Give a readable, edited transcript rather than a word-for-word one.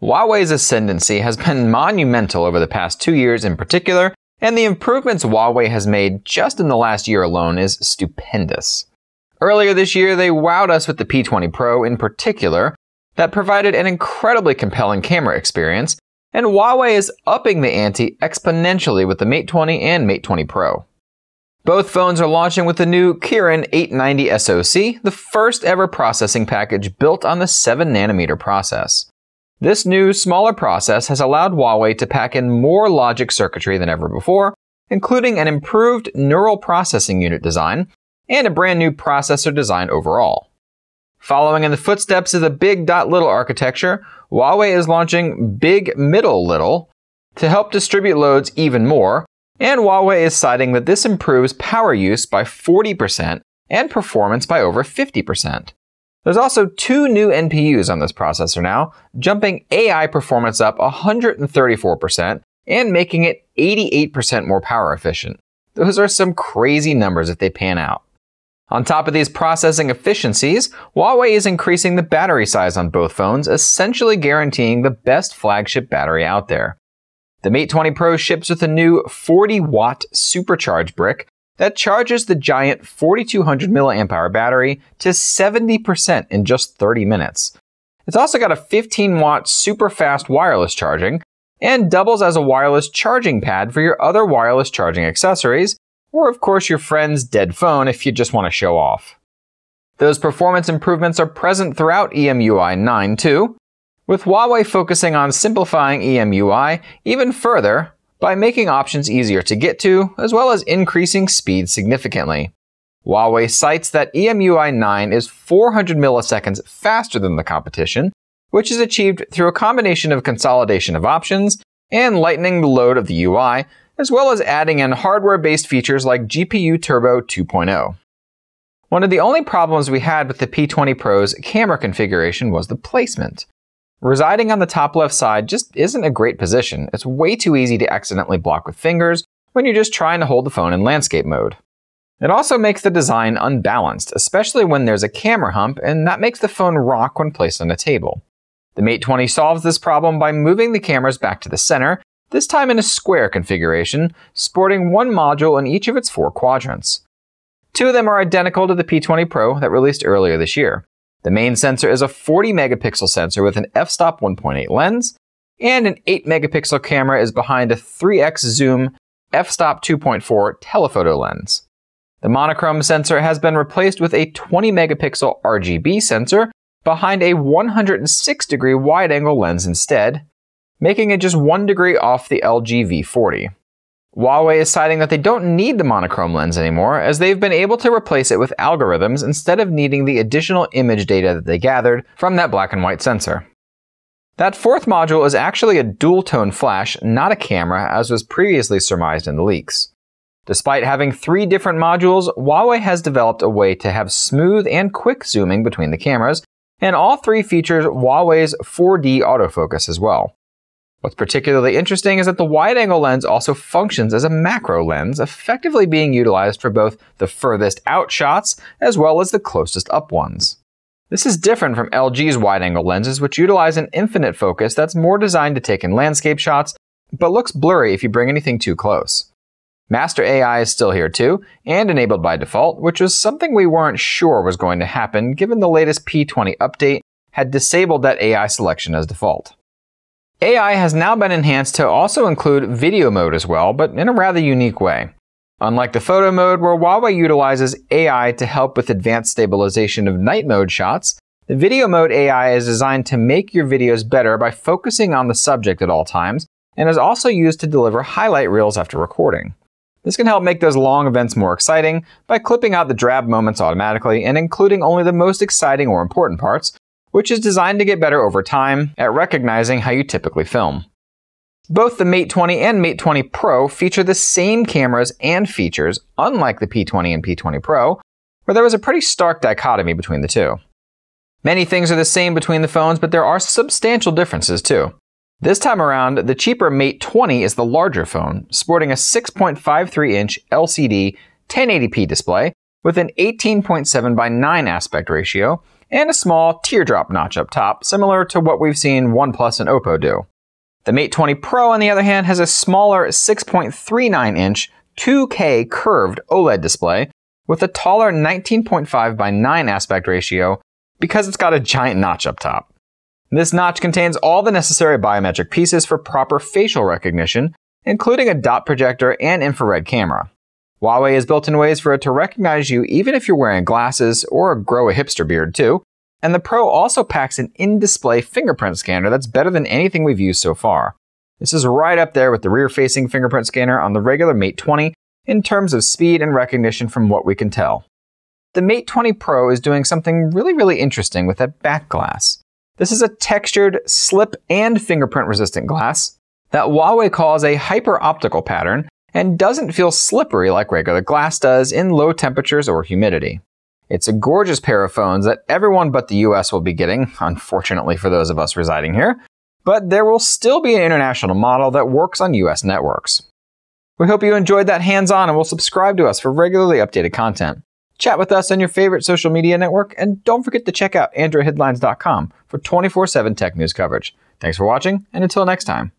Huawei's ascendancy has been monumental over the past 2 years in particular, and the improvements Huawei has made just in the last year alone is stupendous. Earlier this year, they wowed us with the P20 Pro in particular, that provided an incredibly compelling camera experience, and Huawei is upping the ante exponentially with the Mate 20 and Mate 20 Pro. Both phones are launching with the new Kirin 890 SoC, the first ever processing package built on the 7nm process. This new, smaller process has allowed Huawei to pack in more logic circuitry than ever before, including an improved neural processing unit design and a brand new processor design overall. Following in the footsteps of the big dot little architecture, Huawei is launching big middle little to help distribute loads even more, and Huawei is citing that this improves power use by 40% and performance by over 50%. There's also 2 new NPUs on this processor now, jumping AI performance up 134% and making it 88% more power efficient. Those are some crazy numbers if they pan out. On top of these processing efficiencies, Huawei is increasing the battery size on both phones, essentially guaranteeing the best flagship battery out there. The Mate 20 Pro ships with a new 40-watt supercharge brick that charges the giant 4200 mAh battery to 70% in just 30 minutes. It's also got a 15-watt super fast wireless charging and doubles as a wireless charging pad for your other wireless charging accessories, or of course your friend's dead phone if you just want to show off. Those performance improvements are present throughout EMUI 9 too, with Huawei focusing on simplifying EMUI even further by making options easier to get to, as well as increasing speed significantly. Huawei cites that EMUI 9 is 400 milliseconds faster than the competition, which is achieved through a combination of consolidation of options and lightening the load of the UI, as well as adding in hardware-based features like GPU Turbo 2.0. One of the only problems we had with the P20 Pro's camera configuration was the placement. Residing on the top left side just isn't a great position. It's way too easy to accidentally block with fingers when you're just trying to hold the phone in landscape mode. It also makes the design unbalanced, especially when there's a camera hump, and that makes the phone rock when placed on a table. The Mate 20 solves this problem by moving the cameras back to the center, this time in a square configuration, sporting one module in each of its 4 quadrants. 2 of them are identical to the P20 Pro that released earlier this year. The main sensor is a 40-megapixel sensor with an f-stop 1.8 lens, and an 8-megapixel camera is behind a 3x zoom f-stop 2.4 telephoto lens. The monochrome sensor has been replaced with a 20-megapixel RGB sensor behind a 106-degree wide-angle lens instead, making it just 1 degree off the LG V40. Huawei is citing that they don't need the monochrome lens anymore, as they've been able to replace it with algorithms instead of needing the additional image data that they gathered from that black and white sensor. That 4th module is actually a dual-tone flash, not a camera, as was previously surmised in the leaks. Despite having 3 different modules, Huawei has developed a way to have smooth and quick zooming between the cameras, and all 3 features Huawei's 4D autofocus as well. What's particularly interesting is that the wide-angle lens also functions as a macro lens, effectively being utilized for both the furthest out shots as well as the closest up ones. This is different from LG's wide-angle lenses, which utilize an infinite focus that's more designed to take in landscape shots, but looks blurry if you bring anything too close. Master AI is still here too, and enabled by default, which was something we weren't sure was going to happen given the latest P20 update had disabled that AI selection as default. AI has now been enhanced to also include video mode as well, but in a rather unique way. Unlike the photo mode, where Huawei utilizes AI to help with advanced stabilization of night mode shots, the video mode AI is designed to make your videos better by focusing on the subject at all times, and is also used to deliver highlight reels after recording. This can help make those long events more exciting by clipping out the drab moments automatically and including only the most exciting or important parts, which is designed to get better over time at recognizing how you typically film. Both the Mate 20 and Mate 20 Pro feature the same cameras and features, unlike the P20 and P20 Pro, where there was a pretty stark dichotomy between the two. Many things are the same between the phones, but there are substantial differences too. This time around, the cheaper Mate 20 is the larger phone, sporting a 6.53-inch LCD 1080p display with an 18.7:9 aspect ratio and a small teardrop notch up top, similar to what we've seen OnePlus and Oppo do. The Mate 20 Pro, on the other hand, has a smaller 6.39-inch 2K curved OLED display with a taller 19.5 by 9 aspect ratio because it's got a giant notch up top. This notch contains all the necessary biometric pieces for proper facial recognition, including a dot projector and infrared camera. Huawei is built in ways for it to recognize you even if you're wearing glasses or grow a hipster beard too. And the Pro also packs an in-display fingerprint scanner that's better than anything we've used so far. This is right up there with the rear-facing fingerprint scanner on the regular Mate 20 in terms of speed and recognition from what we can tell. The Mate 20 Pro is doing something really interesting with that back glass. This is a textured, slip and fingerprint-resistant glass that Huawei calls a hyper-optical pattern and doesn't feel slippery like regular glass does in low temperatures or humidity. It's a gorgeous pair of phones that everyone but the US will be getting, unfortunately for those of us residing here, but there will still be an international model that works on US networks. We hope you enjoyed that hands-on and will subscribe to us for regularly updated content. Chat with us on your favorite social media network, and don't forget to check out AndroidHeadlines.com for 24/7 tech news coverage. Thanks for watching, and until next time.